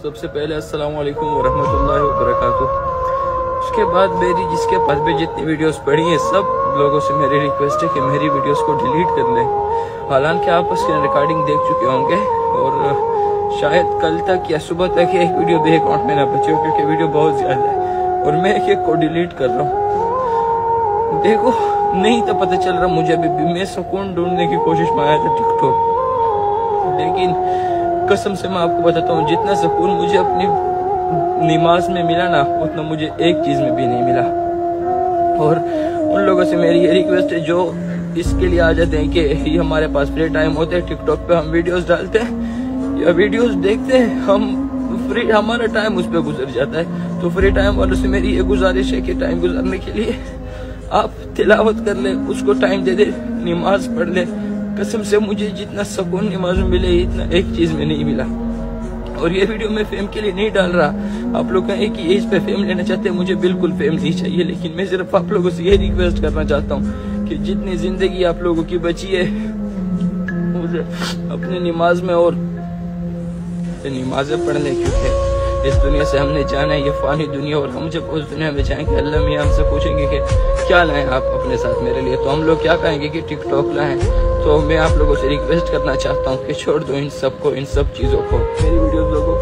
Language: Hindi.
सबसे पहले अस्सलाम वालेकुम वरहमतुल्लाहि वबरकातुह। उसके बाद मेरी जिसके पास भी जितनी वीडियोस पड़ी हैं सब लोगों से मेरी रिक्वेस्ट है कि मेरी वीडियोस को डिलीट कर लें। हालांकि आप उसकी रिकॉर्डिंग देख चुके होंगे और शायद कल तक या सुबह तक एक वीडियो भी अकाउंट में ना बचे हो, क्योंकि वीडियो बहुत ज़्यादा है और मैं एक को डिलीट कर रहा हूँ। देखो नहीं तो पता चल रहा मुझे अभी भी, मैं सुकून ढूंढने की कोशिश में आया था टिकटॉक, लेकिन कसम से मैं आपको बताता हूँ जितना सुकून मुझे अपनी नमाज में मिला ना उतना मुझे एक चीज़ में भी नहीं मिला। और उन लोगों से मेरी ये रिक्वेस्ट है जो इसके लिए आ जाते हैं कि ये हमारे पास फ्री टाइम होते हैं, टिकटॉक पे हम वीडियोस डालते हैं या वीडियोस देखते हैं, हम फ्री हमारा टाइम उस पर गुजर जाता है। तो फ्री टाइम वालों से मेरी ये गुजारिश है कि टाइम गुजारने के लिए आप तिलावत कर ले, उसको टाइम दे दे, नमाज पढ़ ले। कसम से मुझे जितना सुकून नमाज में मिले इतना एक चीज में नहीं मिला। और ये वीडियो मैं फेम के लिए नहीं डाल रहा। आप लोग कहें कि इस पे फेम लेना चाहते हैं, मुझे बिल्कुल फेम नहीं चाहिए, लेकिन मैं सिर्फ आप लोगों से ये रिक्वेस्ट करना चाहता हूँ कि जितनी जिंदगी आप लोगों की बची है मुझे अपनी नमाज में और नमाजें पढ़ने, क्योंकि इस दुनिया से हमने जाना है, ये फानी दुनिया, और हम जब उस दुनिया में जाएंगे अल्लाह मियां हमसे पूछेंगे कि क्या लाएं आप अपने साथ मेरे लिए, तो हम लोग क्या कहेंगे कि टिकटॉक लाएं। तो मैं आप लोगों से रिक्वेस्ट करना चाहता हूँ कि छोड़ दो इन सब को, इन सब चीज़ों को। मेरी वीडियोस लोगों